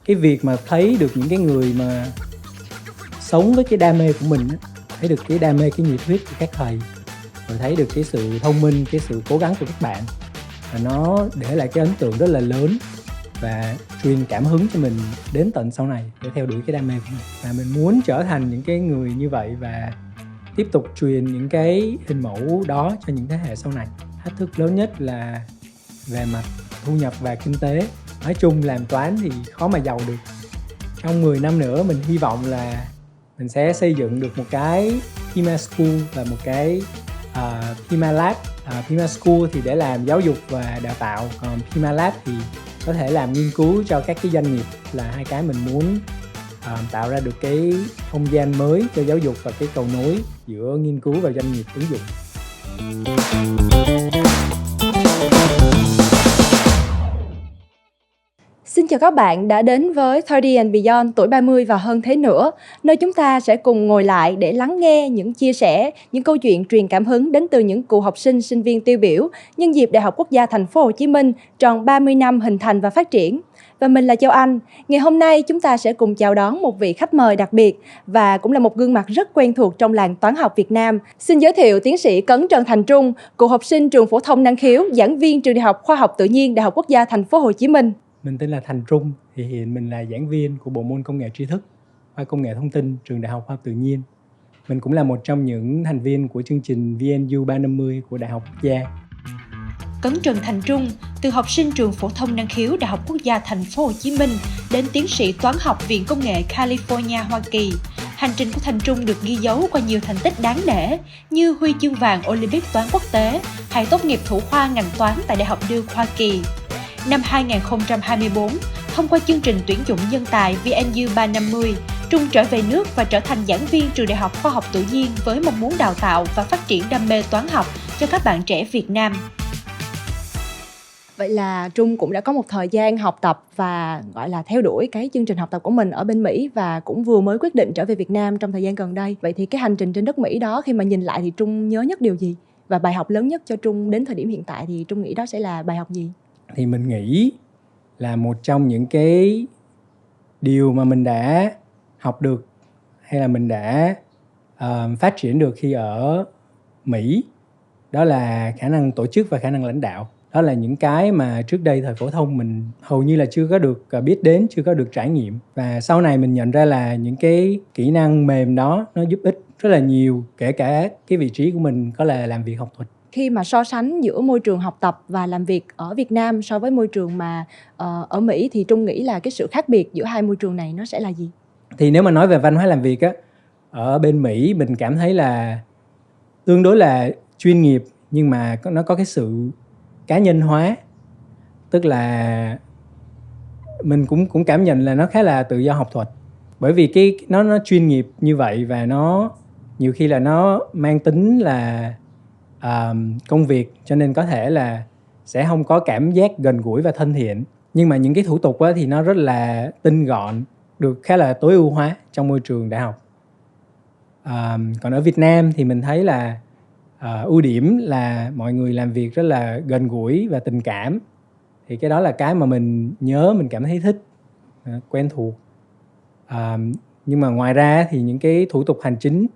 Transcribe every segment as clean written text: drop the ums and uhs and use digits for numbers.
cái việc mà thấy được những cái người mà sống với cái đam mê của mình á, thấy được cái đam mê, cái nhiệt huyết của các thầy, rồi thấy được cái sự thông minh, cái sự cố gắng của các bạn, và nó để lại cái ấn tượng rất là lớn và truyền cảm hứng cho mình đến tận sau này để theo đuổi cái đam mê của mình. Và mình muốn trở thành những cái người như vậy và tiếp tục truyền những cái hình mẫu đó cho những thế hệ sau này. Thách thức lớn nhất là về mặt thu nhập và kinh tế. Nói chung làm toán thì khó mà giàu được. Trong 10 năm nữa mình hy vọng là mình sẽ xây dựng được một cái Pima School và một cái Pima Lab. Pima School thì để làm giáo dục và đào tạo, còn Pima Lab thì có thể làm nghiên cứu cho các cái doanh nghiệp, là hai cái mình muốn tạo ra được cái không gian mới cho giáo dục và cái cầu nối giữa nghiên cứu và doanh nghiệp ứng dụng. Xin chào các bạn đã đến với 30 and Beyond, tuổi 30 và hơn thế nữa, nơi chúng ta sẽ cùng ngồi lại để lắng nghe những chia sẻ, những câu chuyện truyền cảm hứng đến từ những cựu học sinh, sinh viên tiêu biểu nhân dịp Đại học Quốc gia Thành phố Hồ Chí Minh tròn 30 năm hình thành và phát triển. Và mình là Châu Anh. Ngày hôm nay chúng ta sẽ cùng chào đón một vị khách mời đặc biệt và cũng là một gương mặt rất quen thuộc trong làng toán học Việt Nam. Xin giới thiệu tiến sĩ Cấn Trần Thành Trung, cựu học sinh trường phổ thông năng khiếu, giảng viên trường Đại học Khoa học Tự nhiên Đại học Quốc gia Thành phố Hồ Chí Minh. Mình tên là Thành Trung, thì hiện mình là giảng viên của bộ môn công nghệ tri thức, khoa công nghệ thông tin, trường Đại học Khoa học Tự nhiên. Mình cũng là một trong những thành viên của chương trình VNU 350 của Đại học Quốc gia. Cấn Trần Thành Trung, từ học sinh trường phổ thông năng khiếu Đại học Quốc gia Thành phố Hồ Chí Minh đến tiến sĩ toán học Viện Công nghệ California, Hoa Kỳ. Hành trình của Thành Trung được ghi dấu qua nhiều thành tích đáng nể như huy chương vàng Olympic toán quốc tế hay tốt nghiệp thủ khoa ngành toán tại Đại học Duke, Hoa Kỳ. Năm 2024, thông qua chương trình tuyển dụng nhân tài VNU 350, Trung trở về nước và trở thành giảng viên trường Đại học Khoa học Tự nhiên với mong muốn đào tạo và phát triển đam mê toán học cho các bạn trẻ Việt Nam. Vậy là Trung cũng đã có một thời gian học tập và gọi là theo đuổi cái chương trình học tập của mình ở bên Mỹ và cũng vừa mới quyết định trở về Việt Nam trong thời gian gần đây. Vậy thì cái hành trình trên đất Mỹ đó, khi mà nhìn lại thì Trung nhớ nhất điều gì? Và bài học lớn nhất cho Trung đến thời điểm hiện tại thì Trung nghĩ đó sẽ là bài học gì? Thì mình nghĩ là một trong những cái điều mà mình đã học được hay là mình đã phát triển được khi ở Mỹ, đó là khả năng tổ chức và khả năng lãnh đạo. Đó là những cái mà trước đây thời phổ thông mình hầu như là chưa có được biết đến, chưa có được trải nghiệm. Và sau này mình nhận ra là những cái kỹ năng mềm đó nó giúp ích rất là nhiều, kể cả cái vị trí của mình có là làm việc học thuật. Khi mà so sánh giữa môi trường học tập và làm việc ở Việt Nam so với môi trường mà ở Mỹ thì Trung nghĩ là cái sự khác biệt giữa hai môi trường này nó sẽ là gì? Thì nếu mà nói về văn hóa làm việc á, ở bên Mỹ mình cảm thấy là tương đối là chuyên nghiệp, nhưng mà nó có cái sự cá nhân hóa. Tức là mình cũng cảm nhận là nó khá là tự do học thuật. Bởi vì nó chuyên nghiệp như vậy và nó nhiều khi là nó mang tính là công việc, cho nên có thể là sẽ không có cảm giác gần gũi và thân thiện. Nhưng mà những cái thủ tục thì nó rất là tinh gọn, được khá là tối ưu hóa trong môi trường đại học. Còn ở Việt Nam thì mình thấy là ưu điểm là mọi người làm việc rất là gần gũi và tình cảm. Thì cái đó là cái mà mình nhớ, mình cảm thấy thích, quen thuộc. Nhưng mà ngoài ra thì những cái thủ tục hành chính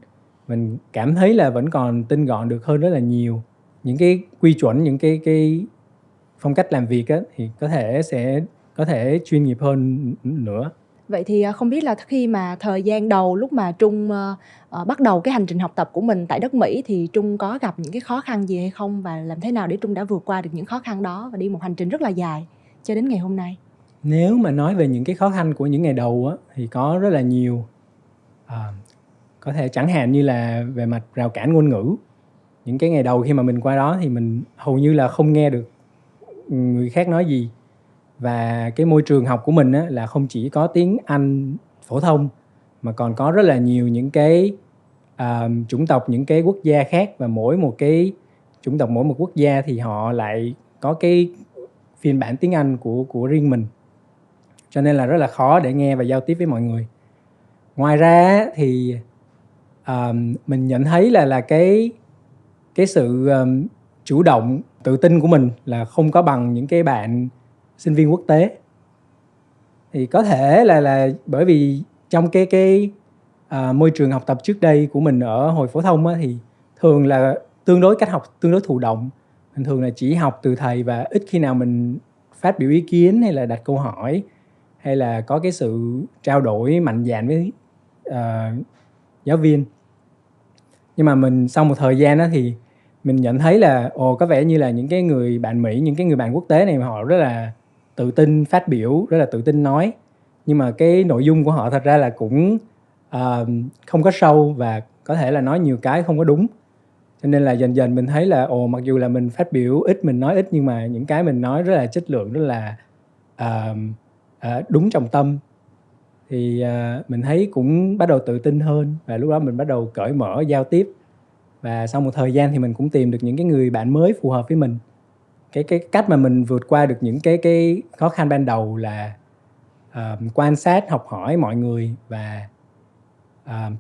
mình cảm thấy là vẫn còn tinh gọn được hơn rất là nhiều. Những cái quy chuẩn, những cái phong cách làm việc thì sẽ có thể chuyên nghiệp hơn nữa. Vậy thì không biết là khi mà thời gian đầu lúc mà Trung bắt đầu cái hành trình học tập của mình tại đất Mỹ thì Trung có gặp những cái khó khăn gì hay không? Và làm thế nào để Trung đã vượt qua được những khó khăn đó và đi một hành trình rất là dài cho đến ngày hôm nay? Nếu mà nói về những cái khó khăn của những ngày đầu thì có rất là nhiều. Có thể chẳng hạn như là về mặt rào cản ngôn ngữ. Những cái ngày đầu khi mà mình qua đó thì mình hầu như là không nghe được người khác nói gì. Và cái môi trường học của mình là không chỉ có tiếng Anh phổ thông mà còn có rất là nhiều những cái chủng tộc, những cái quốc gia khác. Và mỗi một cái chủng tộc, mỗi một quốc gia thì họ lại có cái phiên bản tiếng Anh của riêng mình. Cho nên là rất là khó để nghe và giao tiếp với mọi người. Ngoài ra thì mình nhận thấy là cái sự chủ động, tự tin của mình là không có bằng những cái bạn sinh viên quốc tế. Thì có thể là bởi vì trong cái môi trường học tập trước đây của mình ở hồi phổ thông á, thì thường là cách học tương đối thụ động. Mình thường là chỉ học từ thầy và ít khi nào mình phát biểu ý kiến hay là đặt câu hỏi hay là có cái sự trao đổi mạnh dạn với giáo viên. Nhưng mà mình sau một thời gian đó thì mình nhận thấy là có vẻ như là những cái người bạn Mỹ, những cái người bạn quốc tế này họ rất là tự tin phát biểu, rất là tự tin nói. Nhưng mà cái nội dung của họ thật ra là cũng không có sâu và có thể là nói nhiều cái không có đúng. Cho nên là dần dần mình thấy là mặc dù là mình phát biểu ít, mình nói ít, nhưng mà những cái mình nói rất là chất lượng, rất là đúng trọng tâm. Thì mình thấy cũng bắt đầu tự tin hơn và lúc đó mình bắt đầu cởi mở giao tiếp. Và sau một thời gian thì mình cũng tìm được những cái người bạn mới phù hợp với mình. Cái cách mà mình vượt qua được những cái khó khăn ban đầu là quan sát, học hỏi mọi người và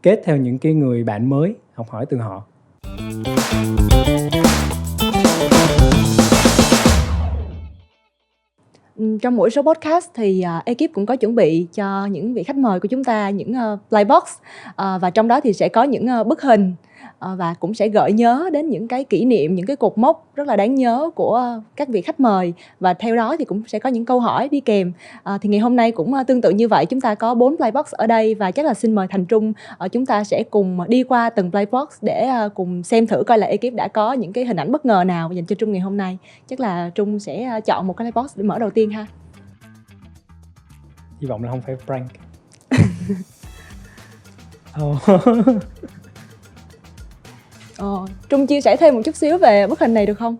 kết theo những cái người bạn mới, học hỏi từ họ. Trong mỗi số podcast thì ekip cũng có chuẩn bị cho những vị khách mời của chúng ta những playbox, và trong đó thì sẽ có những bức hình và cũng sẽ gợi nhớ đến những cái kỷ niệm, những cái cột mốc rất là đáng nhớ của các vị khách mời, và theo đó thì cũng sẽ có những câu hỏi đi kèm. Thì ngày hôm nay cũng tương tự như vậy, chúng ta có 4 playbox ở đây và chắc là xin mời Thành Trung, chúng ta sẽ cùng đi qua từng playbox để cùng xem thử coi là ekip đã có những cái hình ảnh bất ngờ nào dành cho Trung ngày hôm nay. Chắc là Trung sẽ chọn một cái playbox để mở đầu tiên ha. Hy vọng là không phải prank. Trung chia sẻ thêm một chút xíu về bức hình này được không?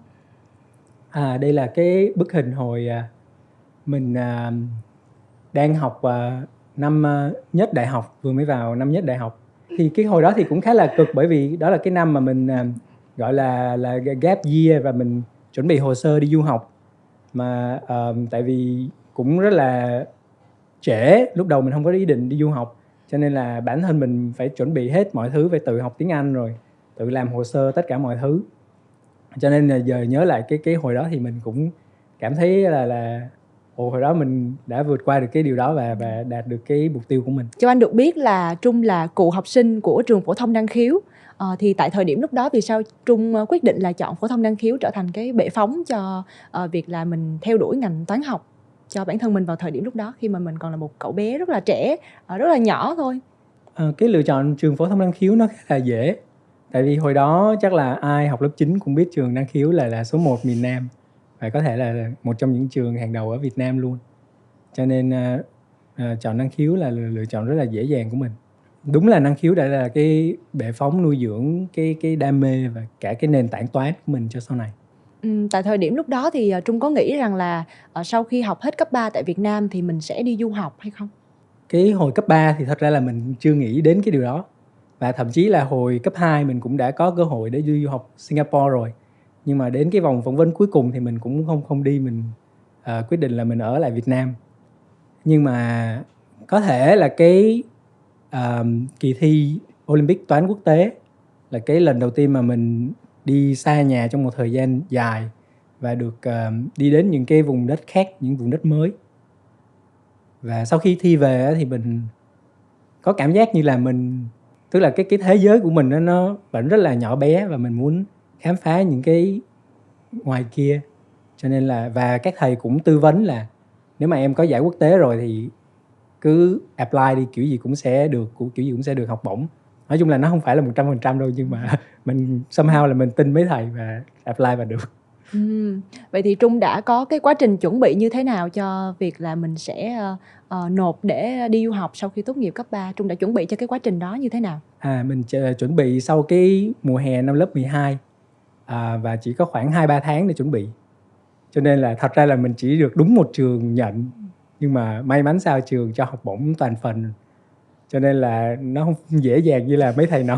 Đây là cái bức hình hồi mình đang học năm nhất đại học, vừa mới vào năm nhất đại học. Thì cái hồi đó thì cũng khá là cực, bởi vì đó là cái năm mà mình gọi là gap year và mình chuẩn bị hồ sơ đi du học. Mà tại vì cũng rất là trễ, lúc đầu mình không có ý định đi du học, cho nên là bản thân mình phải chuẩn bị hết mọi thứ, phải tự học tiếng Anh rồi tự làm hồ sơ tất cả mọi thứ. Cho nên là giờ nhớ lại cái hồi đó thì mình cũng cảm thấy là hồi đó mình đã vượt qua được cái điều đó và đạt được cái mục tiêu của mình. Cho anh được biết là Trung là cựu học sinh của trường phổ thông năng khiếu. Thì tại thời điểm lúc đó vì sao Trung quyết định là chọn phổ thông năng khiếu trở thành cái bệ phóng cho việc là mình theo đuổi ngành toán học cho bản thân mình vào thời điểm lúc đó, khi mà mình còn là một cậu bé rất là trẻ, rất là nhỏ thôi? Cái lựa chọn trường phổ thông năng khiếu nó khá là dễ. Tại vì hồi đó chắc là ai học lớp 9 cũng biết trường năng khiếu là số 1 miền Nam, và có thể là một trong những trường hàng đầu ở Việt Nam luôn. Cho nên chọn năng khiếu là lựa chọn rất là dễ dàng của mình. Đúng là năng khiếu đã là cái bệ phóng nuôi dưỡng cái đam mê và cả cái nền tảng toán của mình cho sau này. Tại thời điểm lúc đó thì Trung có nghĩ rằng là sau khi học hết cấp 3 tại Việt Nam thì mình sẽ đi du học hay không? Cái hồi cấp 3 thì thật ra là mình chưa nghĩ đến cái điều đó. Và thậm chí là hồi cấp 2 mình cũng đã có cơ hội để đi du học Singapore rồi. Nhưng mà đến cái vòng phỏng vấn cuối cùng thì mình cũng không đi, mình quyết định là mình ở lại Việt Nam. Nhưng mà có thể là cái kỳ thi Olympic toán quốc tế là cái lần đầu tiên mà mình đi xa nhà trong một thời gian dài và được đi đến những cái vùng đất khác, những vùng đất mới. Và sau khi thi về thì mình có cảm giác như là mình, tức là cái thế giới của mình nó vẫn rất là nhỏ bé và mình muốn khám phá những cái ngoài kia. Cho nên là, và các thầy cũng tư vấn là nếu mà em có giải quốc tế rồi thì cứ apply đi, kiểu gì cũng sẽ được học bổng. Nói chung là nó không phải là 100% đâu, nhưng mà mình somehow là mình tin mấy thầy và apply và được. Vậy thì Trung đã có cái quá trình chuẩn bị như thế nào cho việc là mình sẽ nộp để đi du học sau khi tốt nghiệp cấp 3? Trung đã chuẩn bị cho cái quá trình đó như thế nào? Mình chuẩn bị sau cái mùa hè năm lớp 12 và chỉ có khoảng 2-3 tháng để chuẩn bị. Cho nên là thật ra là mình chỉ được đúng một trường nhận, nhưng mà may mắn sao trường cho học bổng toàn phần. Cho nên là nó không dễ dàng như là mấy thầy nói.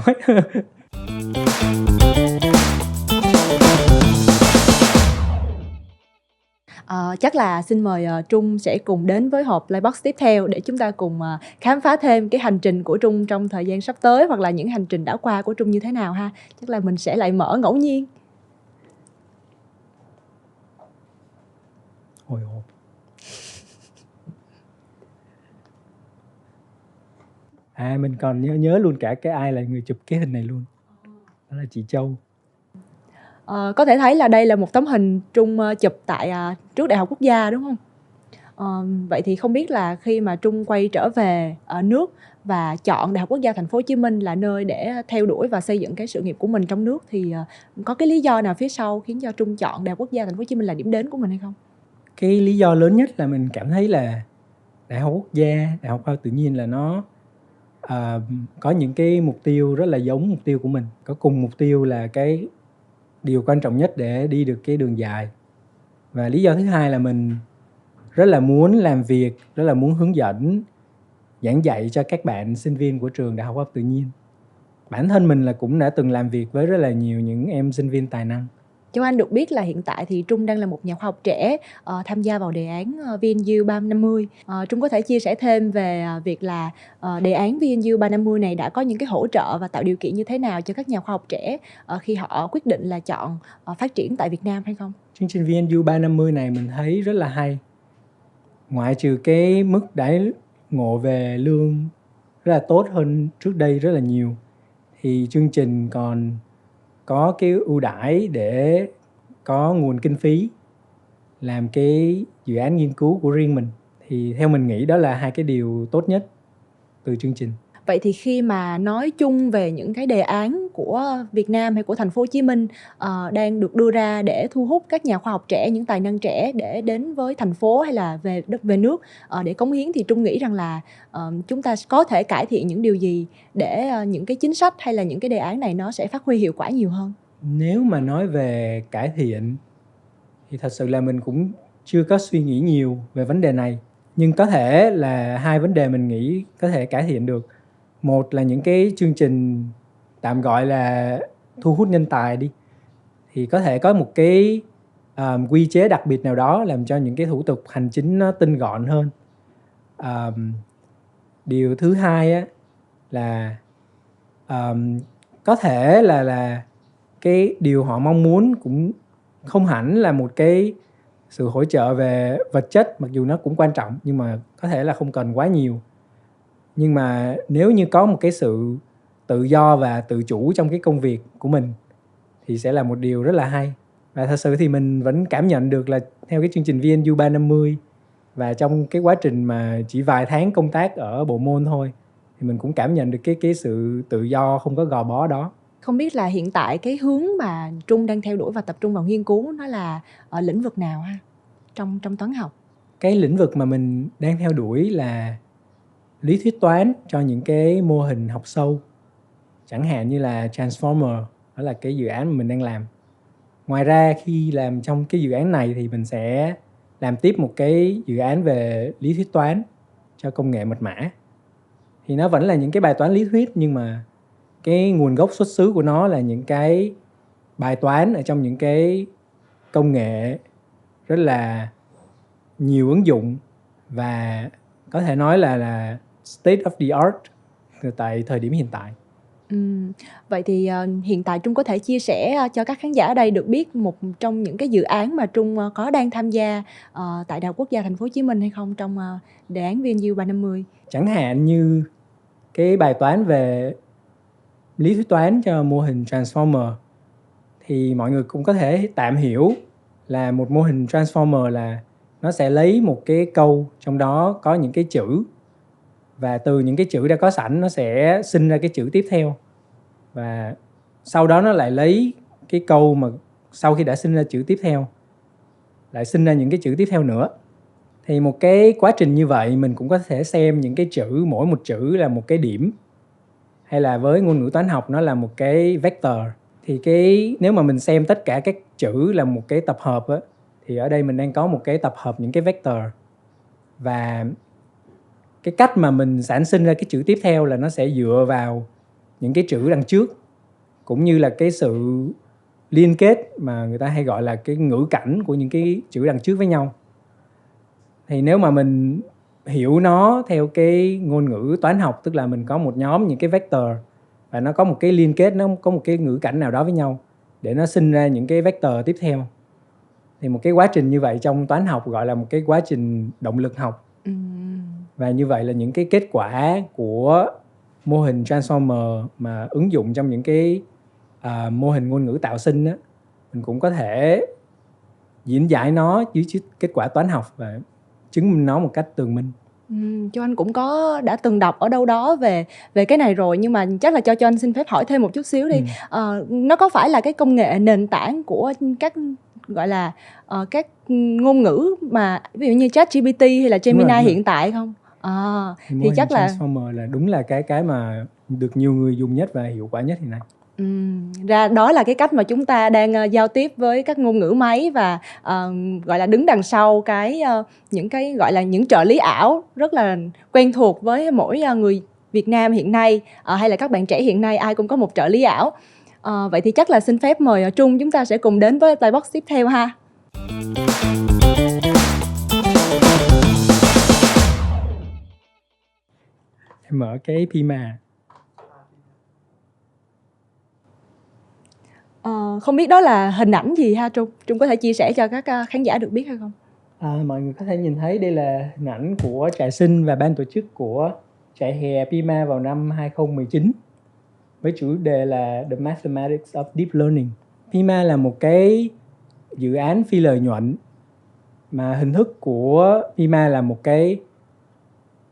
Chắc là xin mời Trung sẽ cùng đến với hộp Playbox tiếp theo để chúng ta cùng khám phá thêm cái hành trình của Trung trong thời gian sắp tới, hoặc là những hành trình đã qua của Trung như thế nào ha. Chắc là mình sẽ lại mở ngẫu nhiên. Hồi hộp. Mình còn nhớ luôn cả cái ai là người chụp cái hình này luôn. Đó là chị Châu. Có thể thấy là đây là một tấm hình Trung chụp tại trước Đại học Quốc gia đúng không? Vậy thì không biết là khi mà Trung quay trở về nước và chọn Đại học Quốc gia Thành phố Hồ Chí Minh là nơi để theo đuổi và xây dựng cái sự nghiệp của mình trong nước thì có cái lý do nào phía sau khiến cho Trung chọn Đại học Quốc gia Thành phố Hồ Chí Minh là điểm đến của mình hay không? Cái lý do lớn nhất là mình cảm thấy là Đại học Quốc gia, Đại học Khoa học Tự nhiên là nó có những cái mục tiêu rất là giống mục tiêu của mình. Có cùng mục tiêu là cái điều quan trọng nhất để đi được cái đường dài. Và lý do thứ hai là mình rất là muốn làm việc, rất là muốn hướng dẫn, giảng dạy cho các bạn sinh viên của trường Đại học Khoa học Tự nhiên. Bản thân mình là cũng đã từng làm việc với rất là nhiều những em sinh viên tài năng. Châu Anh được biết là hiện tại thì Trung đang là một nhà khoa học trẻ tham gia vào đề án VNU 350. Trung có thể chia sẻ thêm về việc là đề án VNU 350 này đã có những cái hỗ trợ và tạo điều kiện như thế nào cho các nhà khoa học trẻ khi họ quyết định là chọn phát triển tại Việt Nam hay không? Chương trình VNU 350 này mình thấy rất là hay. Ngoại trừ cái mức đãi ngộ về lương rất là tốt hơn trước đây rất là nhiều, thì chương trình còn có cái ưu đãi để có nguồn kinh phí làm cái dự án nghiên cứu của riêng mình. Thì theo mình nghĩ đó là hai cái điều tốt nhất từ chương trình. Vậy thì khi mà nói chung về những cái đề án của Việt Nam hay của Thành phố Hồ Chí Minh đang được đưa ra để thu hút các nhà khoa học trẻ, những tài năng trẻ để đến với thành phố hay là về nước để cống hiến, thì Trung nghĩ rằng là chúng ta có thể cải thiện những điều gì để những cái chính sách hay là những cái đề án này nó sẽ phát huy hiệu quả nhiều hơn? Nếu mà nói về cải thiện thì thật sự là mình cũng chưa có suy nghĩ nhiều về vấn đề này. Nhưng có thể là hai vấn đề mình nghĩ có thể cải thiện được. Một là những cái chương trình tạm gọi là thu hút nhân tài đi, thì có thể có một cái quy chế đặc biệt nào đó làm cho những cái thủ tục hành chính nó tinh gọn hơn. Điều thứ hai á, là có thể là cái điều họ mong muốn cũng không hẳn là một cái sự hỗ trợ về vật chất, mặc dù nó cũng quan trọng, nhưng mà có thể là không cần quá nhiều. Nhưng mà nếu như có một cái sự tự do và tự chủ trong cái công việc của mình thì sẽ là một điều rất là hay. Và thật sự thì mình vẫn cảm nhận được là theo cái chương trình VNU 350 và trong cái quá trình mà chỉ vài tháng công tác ở bộ môn thôi, thì mình cũng cảm nhận được cái sự tự do không có gò bó đó. Không biết là hiện tại cái hướng mà Trung đang theo đuổi và tập trung vào nghiên cứu nó là ở lĩnh vực nào ha? Trong toán học. Cái lĩnh vực mà mình đang theo đuổi là lý thuyết toán cho những cái mô hình học sâu. Chẳng hạn như là Transformer, đó là cái dự án mà mình đang làm. Ngoài ra khi làm trong cái dự án này thì mình sẽ làm tiếp một cái dự án về lý thuyết toán cho công nghệ mật mã. Thì nó vẫn là những cái bài toán lý thuyết, nhưng mà cái nguồn gốc xuất xứ của nó là những cái bài toán ở trong những cái công nghệ rất là nhiều ứng dụng và có thể nói là state of the art tại thời điểm hiện tại. Vậy thì hiện tại Trung có thể chia sẻ cho các khán giả ở đây được biết một trong những cái dự án mà Trung có đang tham gia tại Đại học Quốc gia Thành phố Hồ Chí Minh hay không trong đề án VNU 350? Chẳng hạn như cái bài toán về lý thuyết toán cho mô hình Transformer thì mọi người cũng có thể tạm hiểu là một mô hình Transformer là nó sẽ lấy một cái câu trong đó có những cái chữ, và từ những cái chữ đã có sẵn nó sẽ sinh ra cái chữ tiếp theo, và sau đó nó lại lấy cái câu mà sau khi đã sinh ra chữ tiếp theo lại sinh ra những cái chữ tiếp theo nữa. Thì một cái quá trình như vậy mình cũng có thể xem những cái chữ, mỗi một chữ là một cái điểm, hay là với ngôn ngữ toán học nó là một cái vector. Thì nếu mà mình xem tất cả các chữ là một cái tập hợp á, thì ở đây mình đang có một cái tập hợp những cái vector, và cái cách mà mình sản sinh ra cái chữ tiếp theo là nó sẽ dựa vào những cái chữ đằng trước, cũng như là cái sự liên kết mà người ta hay gọi là cái ngữ cảnh của những cái chữ đằng trước với nhau. Thì nếu mà mình hiểu nó theo cái ngôn ngữ toán học, tức là mình có một nhóm những cái vector và nó có một cái liên kết, nó có một cái ngữ cảnh nào đó với nhau để nó sinh ra những cái vector tiếp theo. Thì một cái quá trình như vậy trong toán học gọi là một cái quá trình động lực học. Và như vậy là những cái kết quả của mô hình Transformer mà ứng dụng trong những cái mô hình ngôn ngữ tạo sinh á, mình cũng có thể diễn giải nó dưới kết quả toán học và chứng minh nó một cách tường minh. Cho Anh cũng đã từng đọc ở đâu đó về cái này rồi, nhưng mà chắc là cho anh xin phép hỏi thêm một chút xíu đi. Nó có phải là cái công nghệ nền tảng của các gọi là các ngôn ngữ mà ví dụ như ChatGPT hay là Gemini hiện tại không? Thì chắc là Transformer là đúng là cái mà được nhiều người dùng nhất và hiệu quả nhất hiện nay. Ra đó là cái cách mà chúng ta đang giao tiếp với các ngôn ngữ máy và gọi là đứng đằng sau những cái gọi là những trợ lý ảo rất là quen thuộc với mỗi người Việt Nam hiện nay, hay là các bạn trẻ hiện nay ai cũng có một trợ lý ảo. Vậy thì chắc là xin phép mời Trung, chúng ta sẽ cùng đến với Playbox tiếp theo ha. Em mở cái Pima. Không biết đó là hình ảnh gì ha Trung? Trung có thể chia sẻ cho các khán giả được biết hay không? Mọi người có thể nhìn thấy đây là hình ảnh của trại sinh và ban tổ chức của trại hè Pima vào năm 2019 với chủ đề là The Mathematics of Deep Learning. Pima là một cái dự án phi lợi nhuận mà hình thức của Pima là một cái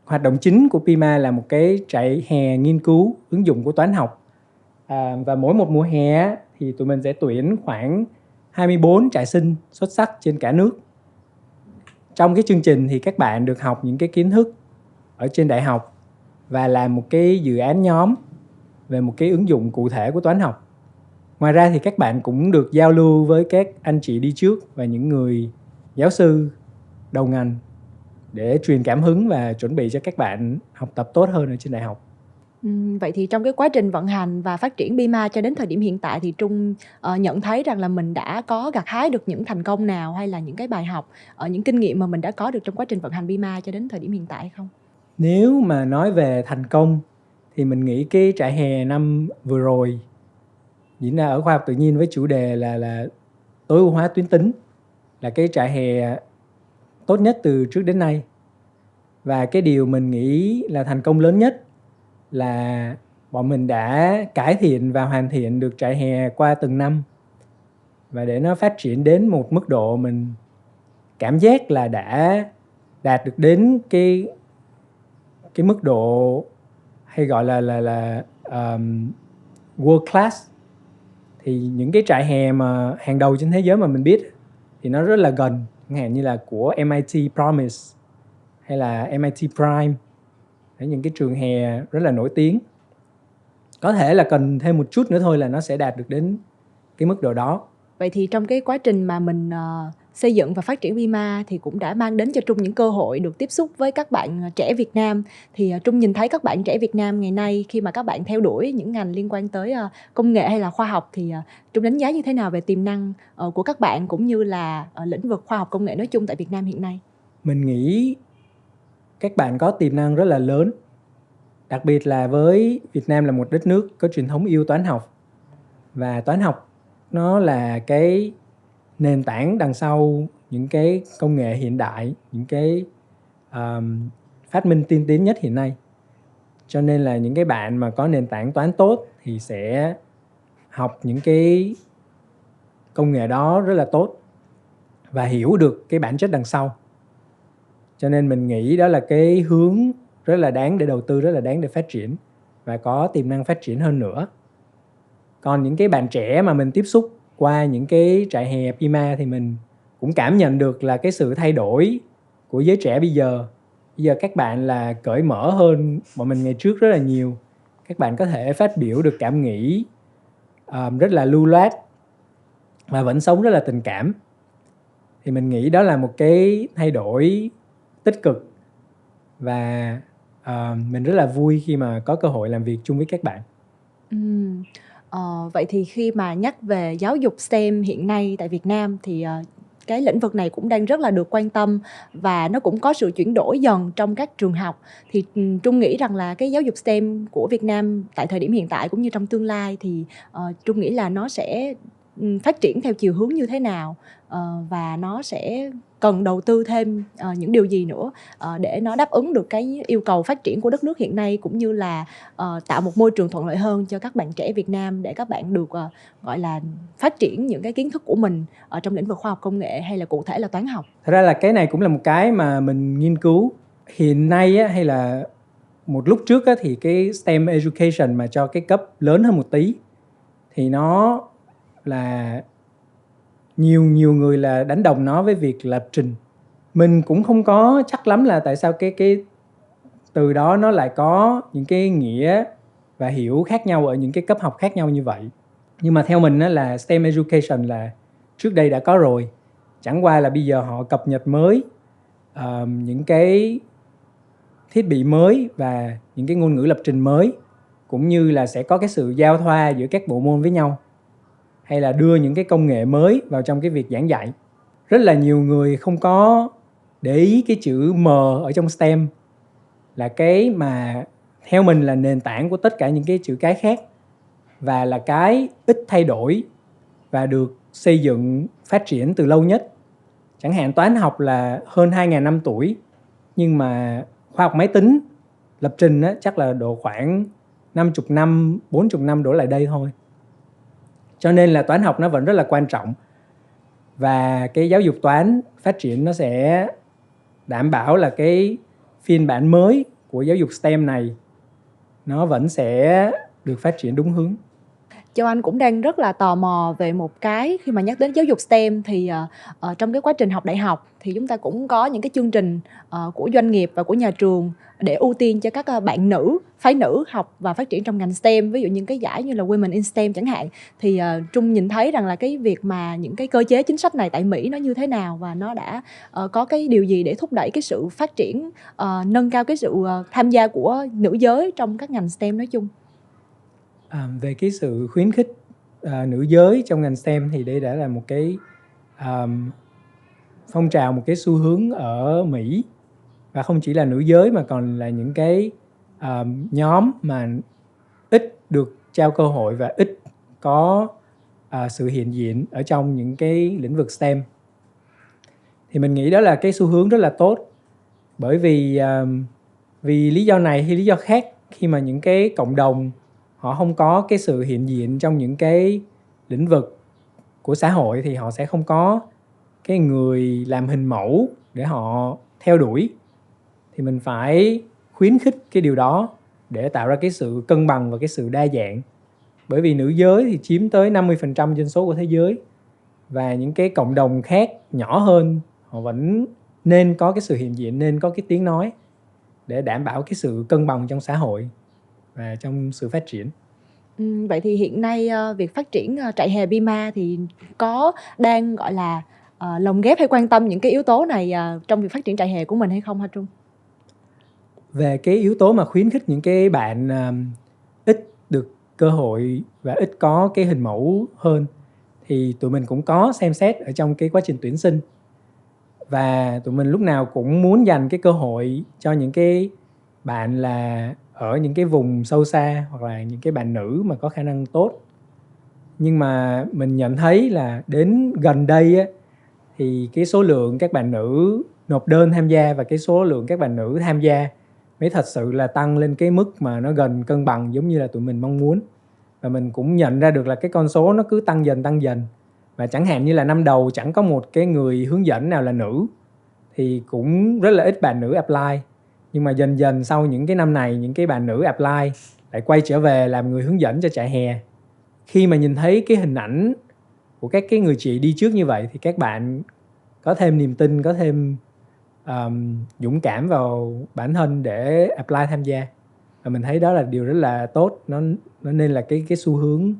hoạt động chính của Pima là một cái trại hè nghiên cứu ứng dụng của toán học. Và mỗi một mùa hè thì tụi mình sẽ tuyển khoảng 24 trại sinh xuất sắc trên cả nước. Trong cái chương trình thì các bạn được học những cái kiến thức ở trên đại học và làm một cái dự án nhóm về một cái ứng dụng cụ thể của toán học. Ngoài ra thì các bạn cũng được giao lưu với các anh chị đi trước và những người giáo sư đầu ngành để truyền cảm hứng và chuẩn bị cho các bạn học tập tốt hơn ở trên đại học. Vậy thì trong cái quá trình vận hành và phát triển Pima cho đến thời điểm hiện tại thì Trung nhận thấy rằng là mình đã có gặt hái được những thành công nào hay là những cái bài học, những kinh nghiệm mà mình đã có được trong quá trình vận hành Pima cho đến thời điểm hiện tại không? Nếu mà nói về thành công thì mình nghĩ cái trại hè năm vừa rồi diễn ra ở khoa học tự nhiên với chủ đề là tối ưu hóa tuyến tính là cái trại hè tốt nhất từ trước đến nay. Và cái điều mình nghĩ là thành công lớn nhất là bọn mình đã cải thiện và hoàn thiện được trại hè qua từng năm. Và để nó phát triển đến một mức độ mình cảm giác là đã đạt được đến cái mức độ hay gọi là world class. Thì những cái trại hè mà hàng đầu trên thế giới mà mình biết thì nó rất là gần, chẳng hạn như là của MIT Promise hay là MIT Prime, những cái trường hè rất là nổi tiếng. Có thể là cần thêm một chút nữa thôi là nó sẽ đạt được đến cái mức độ đó. Vậy thì trong cái quá trình mà mình xây dựng và phát triển Pima thì cũng đã mang đến cho Trung những cơ hội được tiếp xúc với các bạn trẻ Việt Nam. Thì Trung nhìn thấy các bạn trẻ Việt Nam ngày nay khi mà các bạn theo đuổi những ngành liên quan tới công nghệ hay là khoa học thì Trung đánh giá như thế nào về tiềm năng của các bạn cũng như là lĩnh vực khoa học công nghệ nói chung tại Việt Nam hiện nay? Mình nghĩ các bạn có tiềm năng rất là lớn. Đặc biệt là với Việt Nam là một đất nước có truyền thống yêu toán học. Và toán học nó là cái nền tảng đằng sau những cái công nghệ hiện đại, những cái phát minh tiên tiến nhất hiện nay. Cho nên là những cái bạn mà có nền tảng toán tốt thì sẽ học những cái công nghệ đó rất là tốt và hiểu được cái bản chất đằng sau. Cho nên mình nghĩ đó là cái hướng rất là đáng để đầu tư, rất là đáng để phát triển và có tiềm năng phát triển hơn nữa. Còn những cái bạn trẻ mà mình tiếp xúc qua những cái trại hè Pima thì mình cũng cảm nhận được là cái sự thay đổi của giới trẻ bây giờ. Bây giờ các bạn là cởi mở hơn bọn mình ngày trước rất là nhiều. Các bạn có thể phát biểu được cảm nghĩ rất là lưu loát và vẫn sống rất là tình cảm. Thì mình nghĩ đó là một cái thay đổi tích cực và mình rất là vui khi mà có cơ hội làm việc chung với các bạn. Vậy thì khi mà nhắc về giáo dục STEM hiện nay tại Việt Nam thì cái lĩnh vực này cũng đang rất là được quan tâm và nó cũng có sự chuyển đổi dần trong các trường học. Thì Trung nghĩ rằng là cái giáo dục STEM của Việt Nam tại thời điểm hiện tại cũng như trong tương lai thì Trung nghĩ là nó sẽ phát triển theo chiều hướng như thế nào, và nó sẽ cần đầu tư thêm những điều gì nữa để nó đáp ứng được cái yêu cầu phát triển của đất nước hiện nay, cũng như là tạo một môi trường thuận lợi hơn cho các bạn trẻ Việt Nam để các bạn được gọi là phát triển những cái kiến thức của mình ở trong lĩnh vực khoa học công nghệ, hay là cụ thể là toán học. Thật ra là cái này cũng là một cái mà mình nghiên cứu hiện nay á, hay là một lúc trước á, thì cái STEM education mà cho cái cấp lớn hơn một tí thì nó là nhiều người là đánh đồng nó với việc lập trình. Mình cũng không có chắc lắm là tại sao cái từ đó nó lại có những cái nghĩa và hiểu khác nhau ở những cái cấp học khác nhau như vậy. Nhưng mà theo mình á, là STEM education là trước đây đã có rồi, chẳng qua là bây giờ họ cập nhật mới những cái thiết bị mới và những cái ngôn ngữ lập trình mới, cũng như là sẽ có cái sự giao thoa giữa các bộ môn với nhau, hay là đưa những cái công nghệ mới vào trong cái việc giảng dạy. Rất là nhiều người không có để ý cái chữ M ở trong STEM là cái mà theo mình là nền tảng của tất cả những cái chữ cái khác, và là cái ít thay đổi và được xây dựng phát triển từ lâu nhất. Chẳng hạn toán học là hơn 2.000 năm tuổi, nhưng mà khoa học máy tính, lập trình á, chắc là độ khoảng 50 năm, 40 năm đổ lại đây thôi. Cho nên là toán học nó vẫn rất là quan trọng. Và cái giáo dục toán phát triển nó sẽ đảm bảo là cái phiên bản mới của giáo dục STEM này nó vẫn sẽ được phát triển đúng hướng. Châu Anh cũng đang rất là tò mò về một cái, khi mà nhắc đến giáo dục STEM thì trong cái quá trình học đại học thì chúng ta cũng có những cái chương trình của doanh nghiệp và của nhà trường để ưu tiên cho các bạn nữ, phái nữ học và phát triển trong ngành STEM, ví dụ những cái giải như là Women in STEM chẳng hạn. Thì Trung nhìn thấy rằng là cái việc mà những cái cơ chế chính sách này tại Mỹ nó như thế nào, và nó đã có cái điều gì để thúc đẩy cái sự phát triển, nâng cao cái sự tham gia của nữ giới trong các ngành STEM nói chung. Về cái sự khuyến khích nữ giới trong ngành STEM thì đây đã là một cái phong trào, một cái xu hướng ở Mỹ. Và không chỉ là nữ giới mà còn là những cái nhóm mà ít được trao cơ hội và ít có sự hiện diện ở trong những cái lĩnh vực STEM. Thì mình nghĩ đó là cái xu hướng rất là tốt. Bởi vì lý do này hay lý do khác, khi mà những cái cộng đồng họ không có cái sự hiện diện trong những cái lĩnh vực của xã hội thì họ sẽ không có cái người làm hình mẫu để họ theo đuổi. Thì mình phải khuyến khích cái điều đó để tạo ra cái sự cân bằng và cái sự đa dạng. Bởi vì nữ giới thì chiếm tới 50% dân số của thế giới, và những cái cộng đồng khác nhỏ hơn họ vẫn nên có cái sự hiện diện, nên có cái tiếng nói để đảm bảo cái sự cân bằng trong xã hội và trong sự phát triển. Vậy thì hiện nay việc phát triển trại hè Bima thì có đang gọi là lồng ghép hay quan tâm những cái yếu tố này trong việc phát triển trại hè của mình hay không hả Trung? Về cái yếu tố mà khuyến khích những cái bạn ít được cơ hội và ít có cái hình mẫu hơn, thì tụi mình cũng có xem xét ở trong cái quá trình tuyển sinh. Và tụi mình lúc nào cũng muốn dành cái cơ hội cho những cái bạn là ở những cái vùng sâu xa, hoặc là những cái bạn nữ mà có khả năng tốt. Nhưng mà mình nhận thấy là đến gần đây á, thì cái số lượng các bạn nữ nộp đơn tham gia và cái số lượng các bạn nữ tham gia mới thật sự là tăng lên cái mức mà nó gần cân bằng giống như là tụi mình mong muốn. Và mình cũng nhận ra được là cái con số nó cứ tăng dần. Và chẳng hạn như là năm đầu chẳng có một cái người hướng dẫn nào là nữ, thì cũng rất là ít bạn nữ apply. Nhưng mà dần sau những cái năm này, những cái bạn nữ apply lại quay trở về làm người hướng dẫn cho trại hè. Khi mà nhìn thấy cái hình ảnh của các cái người chị đi trước như vậy thì các bạn có thêm niềm tin, có thêm dũng cảm vào bản thân để apply tham gia. Và mình thấy đó là điều rất là tốt. Nó nên là cái xu hướng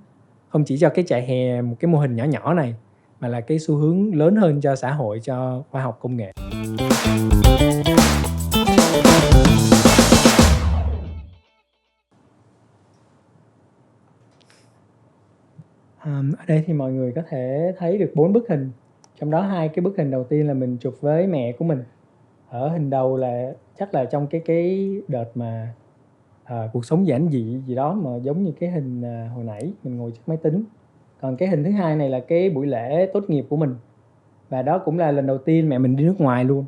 không chỉ cho cái trại hè, một cái mô hình nhỏ này, mà là cái xu hướng lớn hơn cho xã hội, cho khoa học công nghệ. Ở đây thì mọi người có thể thấy được 4 bức hình. Trong đó 2 cái bức hình đầu tiên là mình chụp với mẹ của mình. Ở hình đầu là chắc là trong cái đợt mà cuộc sống giản dị gì đó, mà giống như cái hình hồi nãy mình ngồi trước máy tính. Còn cái hình thứ hai này là cái buổi lễ tốt nghiệp của mình, và đó cũng là lần đầu tiên mẹ mình đi nước ngoài luôn.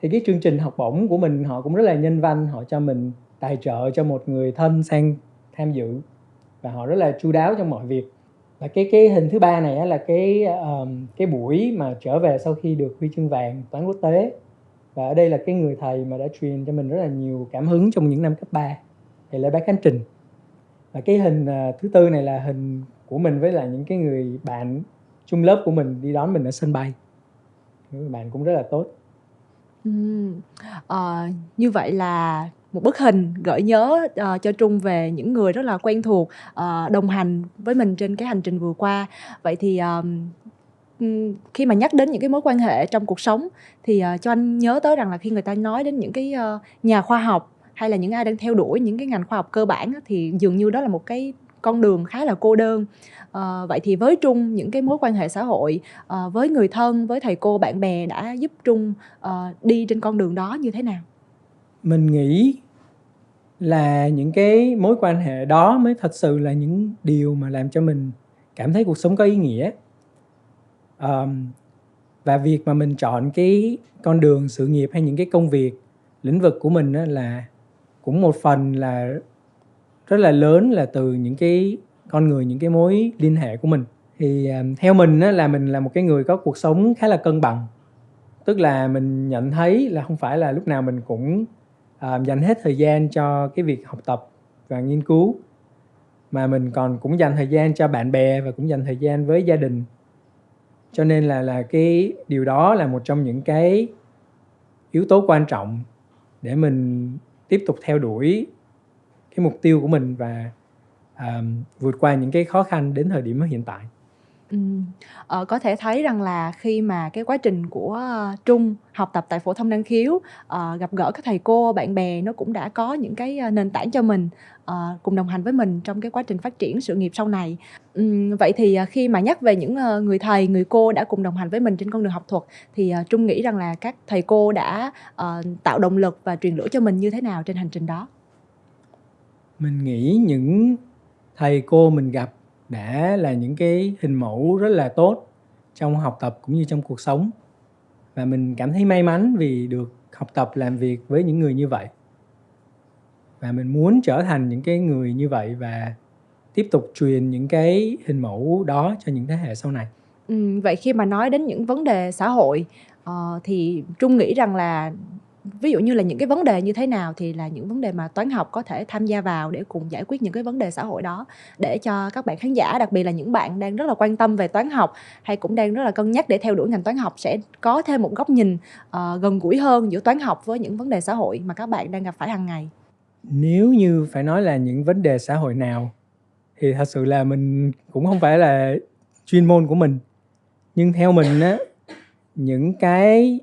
Thì cái chương trình học bổng của mình họ cũng rất là nhân văn, họ cho mình tài trợ cho một người thân sang tham dự, và họ rất là chu đáo trong mọi việc. Và cái hình thứ ba này là cái buổi mà trở về sau khi được huy chương vàng toán quốc tế. Và ở đây là cái người thầy mà đã truyền cho mình rất là nhiều cảm hứng trong những năm cấp 3, thầy Lê Bá Khánh Trình. Và cái hình thứ tư này là hình của mình với lại những cái người bạn chung lớp của mình đi đón mình ở sân bay. Những bạn cũng rất là tốt. Như vậy là một bức hình gợi nhớ cho Trung về những người rất là quen thuộc, đồng hành với mình trên cái hành trình vừa qua. Vậy thì khi mà nhắc đến những cái mối quan hệ trong cuộc sống thì cho anh nhớ tới rằng là khi người ta nói đến những cái nhà khoa học hay là những ai đang theo đuổi những cái ngành khoa học cơ bản á, thì dường như đó là một cái con đường khá là cô đơn. Vậy thì với Trung, những cái mối quan hệ xã hội với người thân, với thầy cô, bạn bè đã giúp Trung đi trên con đường đó như thế nào? Mình nghĩ là những cái mối quan hệ đó mới thật sự là những điều mà làm cho mình cảm thấy cuộc sống có ý nghĩa. Và việc mà mình chọn cái con đường sự nghiệp hay những cái công việc, lĩnh vực của mình là cũng một phần là rất là lớn là từ những cái con người, những cái mối liên hệ của mình. Thì theo mình là mình là một cái người có cuộc sống khá là cân bằng. Tức là mình nhận thấy là không phải là lúc nào mình cũng dành hết thời gian cho cái việc học tập và nghiên cứu, mà mình còn cũng dành thời gian cho bạn bè và cũng dành thời gian với gia đình. Cho nên là cái điều đó là một trong những cái yếu tố quan trọng để mình tiếp tục theo đuổi cái mục tiêu của mình và vượt qua những cái khó khăn đến thời điểm hiện tại. Có thể thấy rằng là khi mà cái quá trình của Trung học tập tại phổ thông năng khiếu, gặp gỡ các thầy cô, bạn bè, nó cũng đã có những cái nền tảng cho mình cùng đồng hành với mình trong cái quá trình phát triển sự nghiệp sau này. Vậy thì khi mà nhắc về những người thầy, người cô đã cùng đồng hành với mình trên con đường học thuật, thì Trung nghĩ rằng là các thầy cô đã tạo động lực và truyền lửa cho mình như thế nào trên hành trình đó? Mình nghĩ những thầy cô mình gặp đã là những cái hình mẫu rất là tốt trong học tập cũng như trong cuộc sống. Và mình cảm thấy may mắn vì được học tập làm việc với những người như vậy. Và mình muốn trở thành những cái người như vậy và tiếp tục truyền những cái hình mẫu đó cho những thế hệ sau này. Vậy khi mà nói đến những vấn đề xã hội thì Trung nghĩ rằng là ví dụ như là những cái vấn đề như thế nào thì là những vấn đề mà toán học có thể tham gia vào để cùng giải quyết những cái vấn đề xã hội đó, để cho các bạn khán giả, đặc biệt là những bạn đang rất là quan tâm về toán học hay cũng đang rất là cân nhắc để theo đuổi ngành toán học, sẽ có thêm một góc nhìn gần gũi hơn giữa toán học với những vấn đề xã hội mà các bạn đang gặp phải hàng ngày. Nếu như phải nói là những vấn đề xã hội nào thì thật sự là mình cũng không phải là chuyên môn của mình. Nhưng theo mình những cái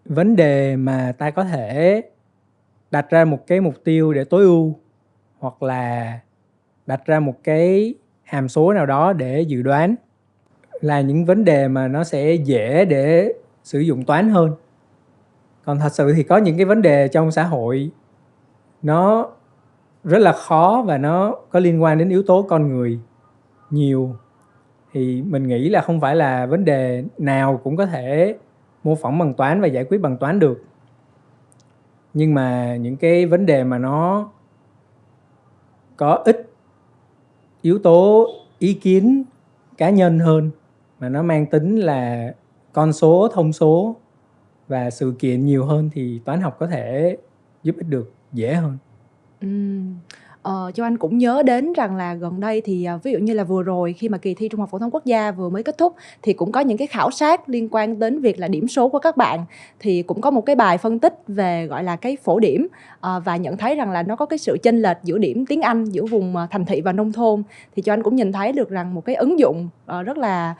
vấn đề mà ta có thể đặt ra một cái mục tiêu để tối ưu, hoặc là đặt ra một cái hàm số nào đó để dự đoán, là những vấn đề mà nó sẽ dễ để sử dụng toán hơn. Còn thật sự thì có những cái vấn đề trong xã hội nó rất là khó và nó có liên quan đến yếu tố con người nhiều, thì mình nghĩ là không phải là vấn đề nào cũng có thể mô phỏng bằng toán và giải quyết bằng toán được. Nhưng mà những cái vấn đề mà nó có ít yếu tố ý kiến cá nhân hơn, mà nó mang tính là con số, thông số và sự kiện nhiều hơn, thì toán học có thể giúp ích được dễ hơn. Cho anh cũng nhớ đến rằng là gần đây thì ví dụ như là vừa rồi khi mà kỳ thi Trung học phổ thông quốc gia vừa mới kết thúc thì cũng có những cái khảo sát liên quan đến việc là điểm số của các bạn, thì cũng có một cái bài phân tích về gọi là cái phổ điểm và nhận thấy rằng là nó có cái sự chênh lệch giữa điểm tiếng Anh giữa vùng thành thị và nông thôn. Thì cho anh cũng nhìn thấy được rằng một cái ứng dụng rất là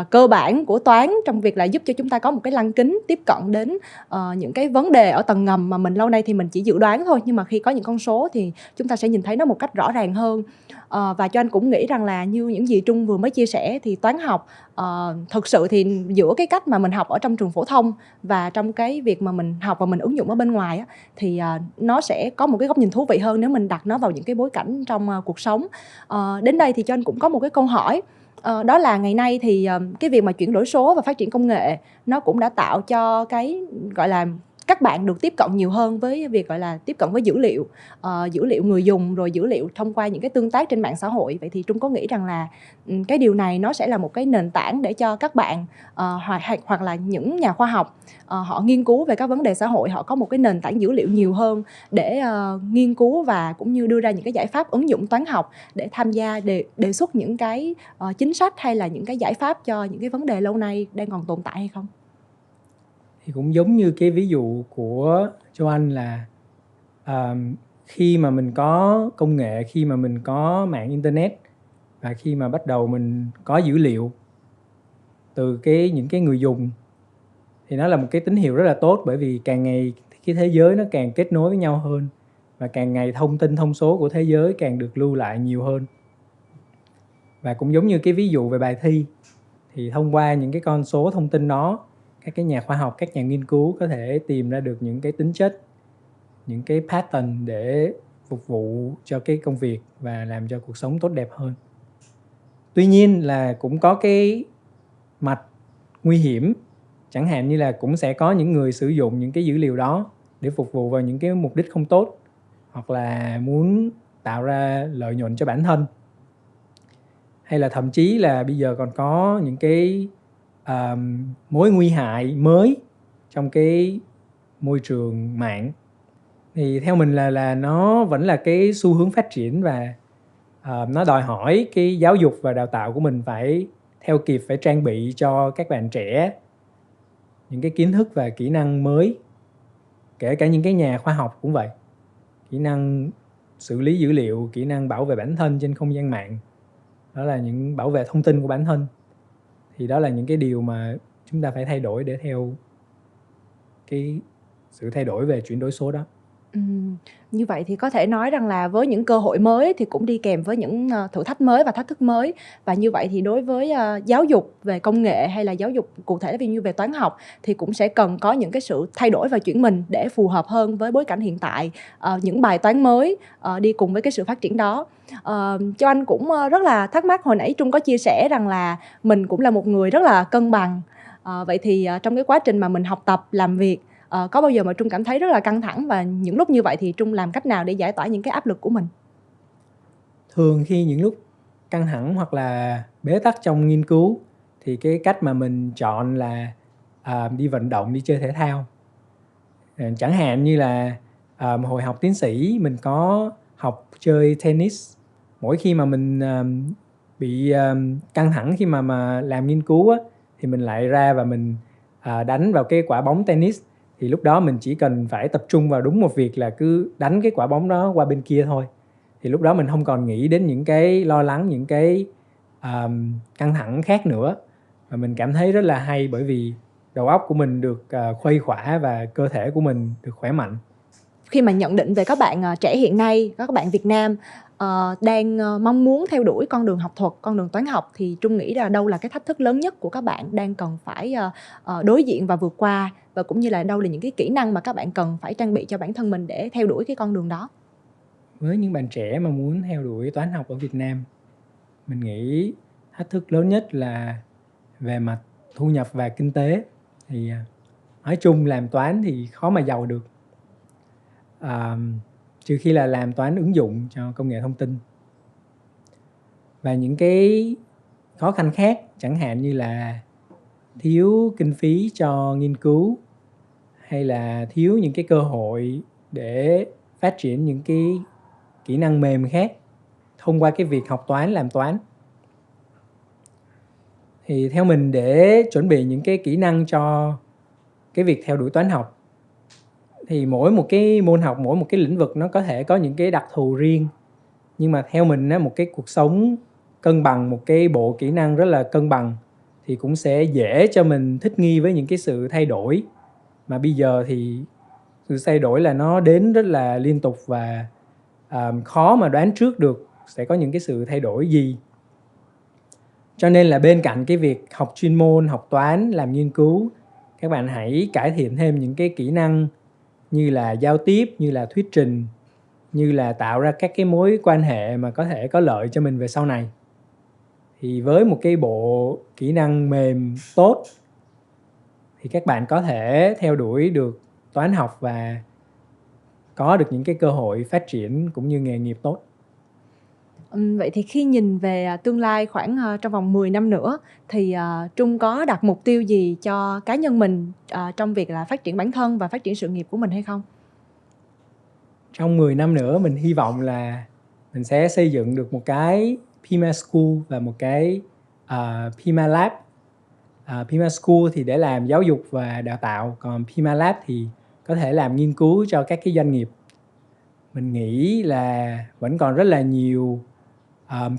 cơ bản của toán trong việc là giúp cho chúng ta có một cái lăng kính tiếp cận đến những cái vấn đề ở tầng ngầm mà mình lâu nay thì mình chỉ dự đoán thôi, nhưng mà khi có những con số thì chúng ta sẽ nhìn thấy thấy nó một cách rõ ràng hơn. Và cho anh cũng nghĩ rằng là như những gì Trung vừa mới chia sẻ thì toán học thực sự thì giữa cái cách mà mình học ở trong trường phổ thông và trong cái việc mà mình học và mình ứng dụng ở bên ngoài á, thì nó sẽ có một cái góc nhìn thú vị hơn nếu mình đặt nó vào những cái bối cảnh trong cuộc sống. Đến đây thì cho anh cũng có một cái câu hỏi. Đó là ngày nay thì cái việc mà chuyển đổi số và phát triển công nghệ nó cũng đã tạo cho cái gọi là các bạn được tiếp cận nhiều hơn với việc gọi là tiếp cận với dữ liệu người dùng, rồi dữ liệu thông qua những cái tương tác trên mạng xã hội. Vậy thì Trung có nghĩ rằng là cái điều này nó sẽ là một cái nền tảng để cho các bạn hoặc là những nhà khoa học họ nghiên cứu về các vấn đề xã hội, họ có một cái nền tảng dữ liệu nhiều hơn để nghiên cứu và cũng như đưa ra những cái giải pháp ứng dụng toán học để tham gia đề xuất những cái chính sách hay là những cái giải pháp cho những cái vấn đề lâu nay đang còn tồn tại hay không? Thì cũng giống như cái ví dụ của Châu Anh là khi mà mình có công nghệ, khi mà mình có mạng internet và khi mà bắt đầu mình có dữ liệu từ những cái người dùng thì nó là một cái tín hiệu rất là tốt, bởi vì càng ngày cái thế giới nó càng kết nối với nhau hơn và càng ngày thông số của thế giới càng được lưu lại nhiều hơn. Và cũng giống như cái ví dụ về bài thi, thì thông qua những cái con số thông tin đó, các cái nhà khoa học, các nhà nghiên cứu có thể tìm ra được những cái tính chất, những cái pattern để phục vụ cho cái công việc và làm cho cuộc sống tốt đẹp hơn. Tuy nhiên là cũng có cái mặt nguy hiểm, chẳng hạn như là cũng sẽ có những người sử dụng những cái dữ liệu đó để phục vụ vào những cái mục đích không tốt, hoặc là muốn tạo ra lợi nhuận cho bản thân, hay là thậm chí là bây giờ còn có những cái mối nguy hại mới trong cái môi trường mạng. Thì theo mình là nó vẫn là cái xu hướng phát triển, và nó đòi hỏi cái giáo dục và đào tạo của mình phải theo kịp, phải trang bị cho các bạn trẻ những cái kiến thức và kỹ năng mới. Kể cả những cái nhà khoa học cũng vậy, kỹ năng xử lý dữ liệu, kỹ năng bảo vệ bản thân trên không gian mạng, đó là những bảo vệ thông tin của bản thân. Thì đó là những cái điều mà chúng ta phải thay đổi để theo cái sự thay đổi về chuyển đổi số đó. Như vậy thì có thể nói rằng là với những cơ hội mới thì cũng đi kèm với những thử thách mới và thách thức mới. Và như vậy thì đối với giáo dục về công nghệ hay là giáo dục cụ thể ví dụ như về toán học thì cũng sẽ cần có những cái sự thay đổi và chuyển mình để phù hợp hơn với bối cảnh hiện tại, những bài toán mới đi cùng với cái sự phát triển đó. Cho anh cũng rất là thắc mắc, hồi nãy Trung có chia sẻ rằng là mình cũng là một người rất là cân bằng. Vậy thì trong cái quá trình mà mình học tập, làm việc, có bao giờ mà Trung cảm thấy rất là căng thẳng, và những lúc như vậy thì Trung làm cách nào để giải tỏa những cái áp lực của mình? Thường khi những lúc căng thẳng hoặc là bế tắc trong nghiên cứu thì cái cách mà mình chọn là đi vận động, đi chơi thể thao. Chẳng hạn như là hồi học tiến sĩ mình có học chơi tennis. Mỗi khi mà mình bị căng thẳng khi mà làm nghiên cứu á, thì mình lại ra và mình đánh vào cái quả bóng tennis. Thì lúc đó mình chỉ cần phải tập trung vào đúng một việc là cứ đánh cái quả bóng đó qua bên kia thôi. Thì lúc đó mình không còn nghĩ đến những cái lo lắng, những cái căng thẳng khác nữa. Và mình cảm thấy rất là hay, bởi vì đầu óc của mình được khuây khỏa và cơ thể của mình được khỏe mạnh. Khi mà nhận định về các bạn trẻ hiện nay, các bạn Việt Nam đang mong muốn theo đuổi con đường học thuật, con đường toán học, thì Trung nghĩ là đâu là cái thách thức lớn nhất của các bạn đang cần phải đối diện và vượt qua, và cũng như là đâu là những cái kỹ năng mà các bạn cần phải trang bị cho bản thân mình để theo đuổi cái con đường đó? Với những bạn trẻ mà muốn theo đuổi toán học ở Việt Nam, mình nghĩ thách thức lớn nhất là về mặt thu nhập và kinh tế. Thì nói chung làm toán thì khó mà giàu được, trừ khi là làm toán ứng dụng cho công nghệ thông tin. Và những cái khó khăn khác, chẳng hạn như là thiếu kinh phí cho nghiên cứu, hay là thiếu những cái cơ hội để phát triển những cái kỹ năng mềm khác thông qua cái việc học toán, làm toán. Thì theo mình, để chuẩn bị những cái kỹ năng cho cái việc theo đuổi toán học, thì mỗi một cái môn học, mỗi một cái lĩnh vực nó có thể có những cái đặc thù riêng. Nhưng mà theo mình á, một cái cuộc sống cân bằng, một cái bộ kỹ năng rất là cân bằng thì cũng sẽ dễ cho mình thích nghi với những cái sự thay đổi. Mà bây giờ thì sự thay đổi là nó đến rất là liên tục, và khó mà đoán trước được sẽ có những cái sự thay đổi gì. Cho nên là bên cạnh cái việc học chuyên môn, học toán, làm nghiên cứu, các bạn hãy cải thiện thêm những cái kỹ năng như là giao tiếp, như là thuyết trình, như là tạo ra các cái mối quan hệ mà có thể có lợi cho mình về sau này. Thì với một cái bộ kỹ năng mềm tốt thì các bạn có thể theo đuổi được toán học và có được những cái cơ hội phát triển cũng như nghề nghiệp tốt. Vậy thì khi nhìn về tương lai khoảng trong vòng 10 năm nữa thì Trung có đặt mục tiêu gì cho cá nhân mình trong việc là phát triển bản thân và phát triển sự nghiệp của mình hay không? Trong 10 năm nữa mình hy vọng là mình sẽ xây dựng được một cái Pima School và một cái Pima Lab. Pima School thì để làm giáo dục và đào tạo, còn Pima Lab thì có thể làm nghiên cứu cho các cái doanh nghiệp. Mình nghĩ là vẫn còn rất là nhiều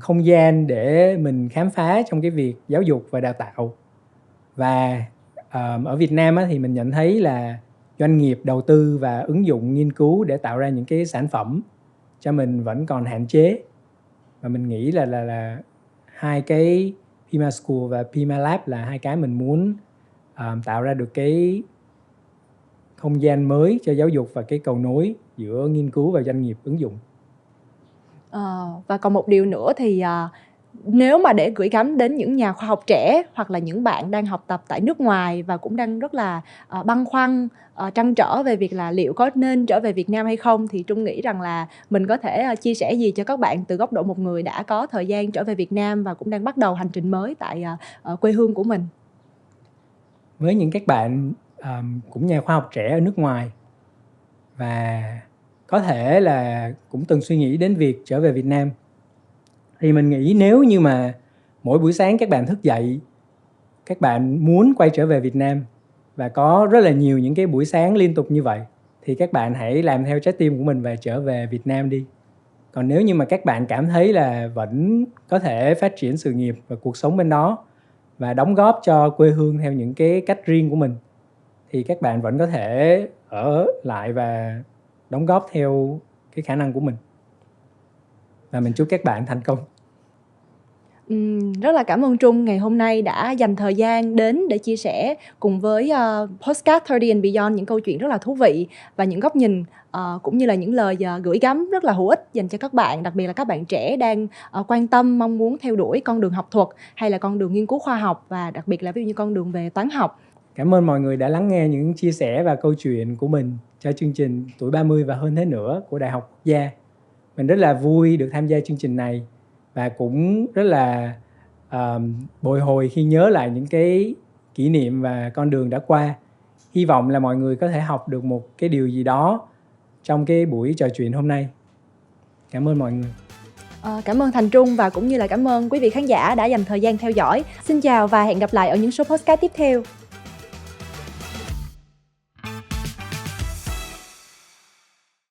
không gian để mình khám phá trong cái việc giáo dục và đào tạo. Và ở Việt Nam á, thì mình nhận thấy là doanh nghiệp đầu tư và ứng dụng nghiên cứu để tạo ra những cái sản phẩm cho mình vẫn còn hạn chế. Và mình nghĩ là hai cái Pima School và Pima Lab là hai cái mình muốn tạo ra được cái không gian mới cho giáo dục và cái cầu nối giữa nghiên cứu và doanh nghiệp ứng dụng. Và còn một điều nữa thì nếu mà để gửi gắm đến những nhà khoa học trẻ hoặc là những bạn đang học tập tại nước ngoài và cũng đang rất là băn khoăn, trăn trở về việc là liệu có nên trở về Việt Nam hay không, thì Trung nghĩ rằng là mình có thể chia sẻ gì cho các bạn từ góc độ một người đã có thời gian trở về Việt Nam và cũng đang bắt đầu hành trình mới tại quê hương của mình. Với những các bạn cũng nhà khoa học trẻ ở nước ngoài và có thể là cũng từng suy nghĩ đến việc trở về Việt Nam, thì mình nghĩ nếu như mà mỗi buổi sáng các bạn thức dậy, các bạn muốn quay trở về Việt Nam và có rất là nhiều những cái buổi sáng liên tục như vậy, thì các bạn hãy làm theo trái tim của mình và trở về Việt Nam đi. Còn nếu như mà các bạn cảm thấy là vẫn có thể phát triển sự nghiệp và cuộc sống bên đó và đóng góp cho quê hương theo những cái cách riêng của mình, thì các bạn vẫn có thể ở lại và đóng góp theo cái khả năng của mình. Và mình chúc các bạn thành công. Rất là cảm ơn Trung ngày hôm nay đã dành thời gian đến để chia sẻ cùng với Podcast 30 and Beyond những câu chuyện rất là thú vị và những góc nhìn cũng như là những lời gửi gắm rất là hữu ích dành cho các bạn, đặc biệt là các bạn trẻ đang quan tâm, mong muốn theo đuổi con đường học thuật hay là con đường nghiên cứu khoa học, và đặc biệt là ví dụ như con đường về toán học. Cảm ơn mọi người đã lắng nghe những chia sẻ và câu chuyện của mình cho chương trình Tuổi 30 và hơn thế nữa của Đại học Quốc gia. Mình rất là vui được tham gia chương trình này và cũng rất là bồi hồi khi nhớ lại những cái kỷ niệm và con đường đã qua. Hy vọng là mọi người có thể học được một cái điều gì đó trong cái buổi trò chuyện hôm nay. Cảm ơn mọi người. Cảm ơn Thành Trung và cũng như là cảm ơn quý vị khán giả đã dành thời gian theo dõi. Xin chào và hẹn gặp lại ở những số podcast tiếp theo.